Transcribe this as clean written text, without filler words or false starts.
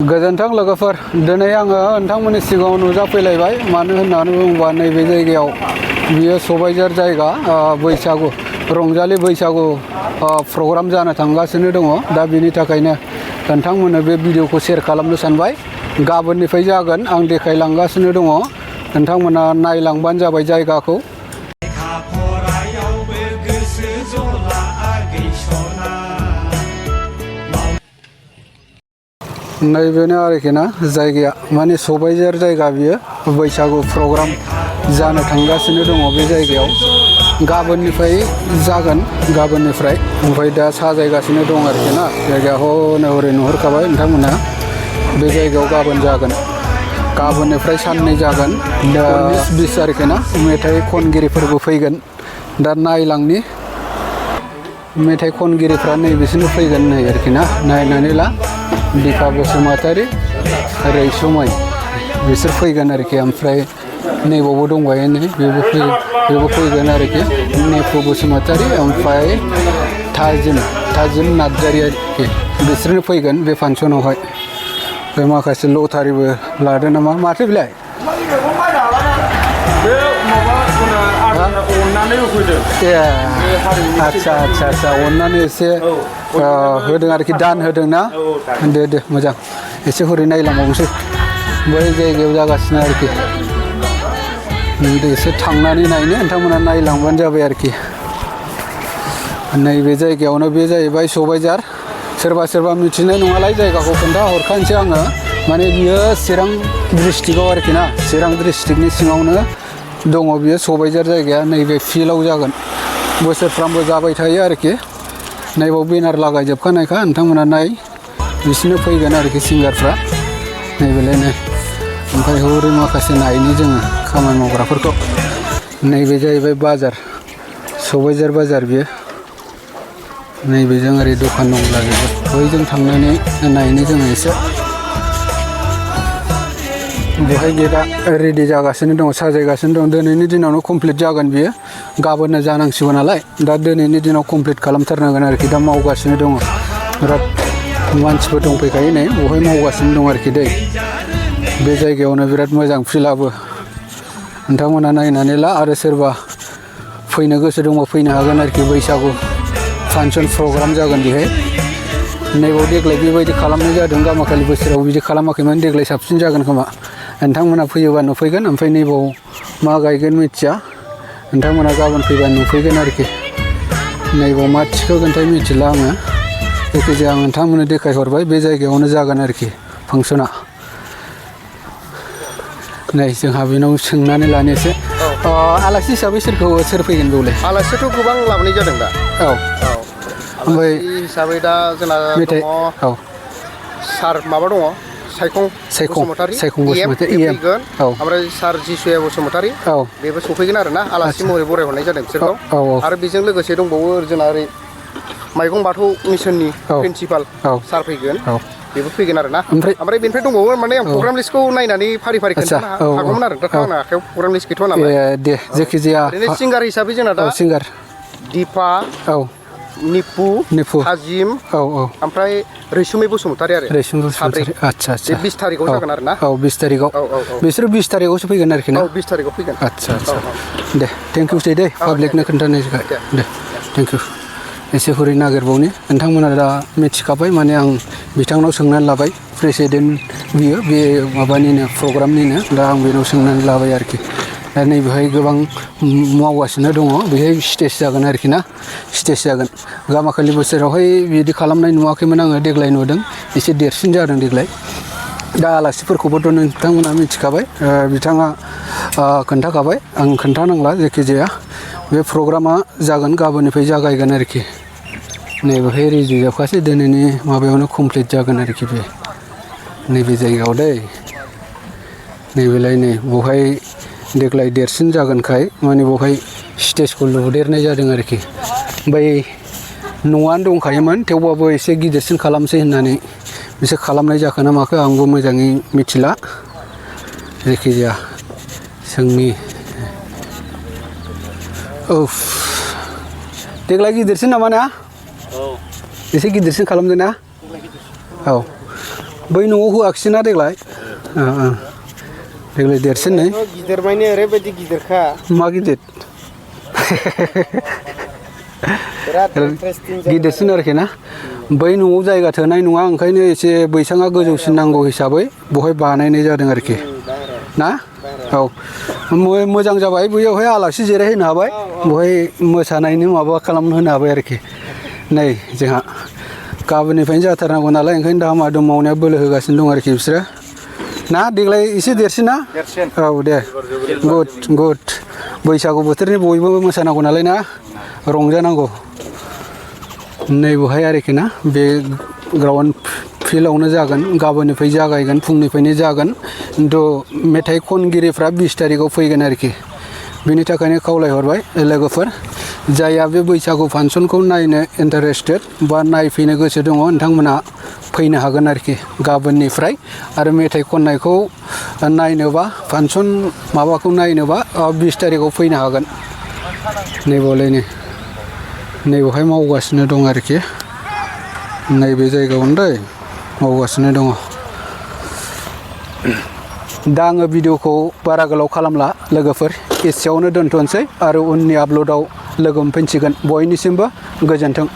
गोजोन्थों लोगोफोर दिनै आङो नोंथांमोननि सिगाङाव नुजाफैलायबाय मानो होननानै बुङोबा नैबे जायगायाव बियो सबायझार जायगा बैसागु रंजालि बैसागु प्रग्राम जानो थांगासिनो दङ दा बिनि थाखायनो नोंथांमोननो बे भिडिअखौ शेयार खालामनो सानबाय गाबोननिफ्राय जागोन आं देखायलांगासिनो दङ नोंथांमोना नायलांबानो जाबाय जायगाखौ नैबेनो आरोखि ना जायगाया माने सबायझार जायगा बियो बैसागु प्रग्राम जानो थांगासिनो दङ बे जायगायाव गाबोननिफ्राय जागोन गाबोननिफ्राय ओमफ्राय दा साजायगासिनो दं आरोखि ना जायगाखौ हरै नुहुरखाबाय नोंथांमोना बे जायगायाव गाबोन जागोन गाबोननिफ्राय साननै जागोन दा 20 आरोखि ना मेथाइ खनगिरिफोरबो फैगोन दा नायलांनि मेथाइ खनगिरिफ्रा नैबेसिनो फैगोन नै आरोखि ना नायनानै ला दिपा बसुमतारी रैसुमै बिसोर फैगोन आरोखि ओमफ्राय नैबावबो दंबायो नै बेबो फैगोन आरोखि नेफु बसुमतारी ओमफ्राय थाजिम नार्जारी आरोखि बिसोरनो फैगोन बे फांसनावहाय बे माखासे लटारिबो लादों नामा माथो बिलाय ए आच्छा अननानै एसे होदों आरोखि दान होदों ना दे मोजां एसे हरै नायलांबावनोसै बै जायगायाव जागासिनो आरोखि एसे थांनानै नायनो नोंथांमोना नायलांबानो जाबाय आरोखि नैबे जायगायावनो बे जाहैबाय सबायझार सोरबा मिथिनाय नङालाय जायगाखौ खोन्था हरखानोसै आङो माने बियो चिरां डिस्ट्रिक्टआव आरोखि ना चिरां डिस्ट्रिक्टनि सिङावनो दङ बियो सबायझार जायगाया नैबे फिल्डआव जागोन बोसोरफ्रामबो जाबाय थायो आरोखि नैबाव बेनार लागायजोबखानायखा नोंथांमोना नाय बिसोरनो फैगोन आरोखि सिंगारफ्रा नैबेलाय नै ओमफ्राय हरै माखासे नायनि जोङो खामानि मावग्राफोरखौ नैबे जाहैबाय बाजार सबायझार बाजार बियो नैबेजों ओरै दखान दंलाजोबो बैजों थांनानै नायनि जोङो एसे बेहाय गेटआ रेडि जागासिनो दङ साजायगासिनो दं दिनैनि दिनावनो कमप्लिट जागोन बियो गाबोननो जानांसिगौ नालाय दा दिनैनि दिनाव कमप्लिट खालामथारनांगोन आरोखि दा मावगासिनो दङ बिराद मानसिफोर दंफैखायो नै बेवहाय मावगासिनो दं आरोखि दै बे जायगायावनो बिराद मोजां फिल्डआबो नोंथांमोना नायनानै ला आरो सोरबा फैनो गोसो दंबा फैनो हागोन आरोखि बैसागु फांसन प्रग्राम जागोन बेहाय नैबाव देग्लाय बेबायदि खालामनाय जादों गामाखालि बोसोराव बिदि खालामाखैमोन देग्लाय साबसिन जागोन खोमा नोंथांमोना फैयोबा नुफैगोन ओमफ्राय नैबाव मा गायगोन मिथिया नोंथांमोना गाबोन फैबा नुफैगोन आरोखि नैबाव मा थिखोगोनथाय मिथिला आङो जायखिजाया आं नोंथांमोननो देखायहरबाय बे जायगायावनो जागोन आरोखि फांसना नै जोंहा बेनाव सोंनानै लानोसै आलासि हिसाबै सोर फैगोन बेवलाय आलासियाथ' गोबां लाबोनाय जादों दा ओमफ्राय हिसाबै दा जोंना मेथाइ सार माबा दङ सायखं बसुमतारी फैगोन ओमफ्राय सार जिसुया बसुमतारी बेबो सफैगोन आरो ना आलासि महरै बरायहरनाय जादों बिसोरखौ आरो बेजों लोगोसे दंबावो जोंना ओरै माइगं बाथौ मिसननि प्रिन्सिपाल सार फैगोन बेबो फैगोन आरो ना ओमफ्राय बेनिफ्राय दंबावो माने आं प्रग्राम लिस्टखौ नायनानै फारि खोन्थानो हागौमोन आरो दा आंना आखायाव प्रग्राम लिस्ट गैथ'वा नालाय दे जायखिजाया ओरैनो सिंगार हिसाबै जोंना दा सिंगार दिपा निपु थाजिम ओमफ्राय रैसुमै बसुमतारी आरो आच्छा 20 थारिखआव जागोन आरो ना 20 थारिखआव बिसोरो 20 थारिखआवसो फैगोन आरोखि ना 20 थारिखआव फैगोन आच्छा दे थेंक इउ दे पाब्लिकनो खोन्थानाय दे थेंक इउ एसे हरै नागिरबावनि नोंथांमोना दा मिथिखाबाय माने आं बिथांनाव सोंनानै लाबाय प्रेसिडेन्ट बियो बे माबानिनो प्रग्रामनिनो दा आं बेनाव सोंनानै लाबाय आरोखि दा नैबेहाय गोबां मावगासिनो दङ बेहाय स्टेज जागोन आरोखि ना स्टेज जागोन गामाखालि बोसोरावहाय बिदि खालामनाय नुवाखैमोन आङो देग्लाय नुदों एसे देरसिन जादों देग्लाय दा आलासिफोरखौबोथ' नोंथांमोना मिथिखाबाय बिथाङा खोन्थाखाबाय आं खोन्थानांला जायखिजाया बे प्रग्रामा जागोन गाबोननिफ्राय जागायगोन आरोखि नैबेहाय रेडि जोबखासै दिनैनि माबायावनो कमप्लिट जागोन आरोखि बे नैबे जायगायाव दै नैबेलाय नै बेवहाय देग्लाय देरसिन जागोनखाय माने बेवहाय स्टेजखौ लुदेरनाय जादों आरोखि बै न'आनो दंखायोमोन थेवबाबो एसे गिदिरसिन खालामसै होननानै बिसोर खालामनाय जाखो ना माखो आंबो मोजाङै मिथिला जायखिजाया जोंनि देग्लाय गिदिरसिन नामा ना एसे गिदिरसिन खालामदों ना बै न'आव होआखिसैना देग्लाय देग्लाय देरसिन नै गिदिर माने ओरैबायदि गिदिरखा मा गिदिर गिदिरसिन आरोखि ना बै न'आव जायगा थोनाय नङा ओंखायनो एसे बैसाङा गोजौसिन नांगौ हिसाबै बहाय बानायनाय जादों आरोखि ना औ मोजां जाबाय बैयावहाय आलासि जिरायहोनो हाबाय बहाय मोसानायनि माबा खालामनो होनो हाबाय आरोखि नै जोंहा गाबोननिफ्रायनो जाथारनांगौ नालाय ओंखायनो दामा दुम मावनाया बोलो होगासिनो दं आरोखि बिसोरो ना देग्लाय एसे देरसिन ना औ दे गुड गुड बैसागु बोथोरनि बयबो मोसानांगौ नालाय ना रंजानांगौ नै बहाय आरोखि ना बे ग्राउन्ड फिल्डआवनो जागोन गाबोननिफ्राय जागायगोन फुंनिफ्रायनो जागोन खिन्थु मेथाइ खनगिरिफ्रा 20 तारिखआव फैगोन आरोखि बेनि थाखायनो खावलायहरबाय लोगोफोर जायहा बे बैसागु फांसनखौ नायनो इन्टारेस्टेड बा नायफैनो गोसो दङ नोंथांमोना फैनो हागोन आरोखि गाबोननिफ्राय आरो मेथाइ खननायखौ नायनोबा फांसन माबाखौ नायनोबा 20 तारिखआव फैनो हागोन नैबावलायनो नैबेवहाय मावगासिनो दं आरोखि नैबे जायगायावनो दै मावगासिनो दङ दा आङो भिडिअखौ बारा गोलाव खालामला लोगोफोर एसेयावनो दोनथ'नोसै आरो उननि आपल'डआव लोगो मोनफिनसिगोन बयनिसिमबो गोजोन्थों।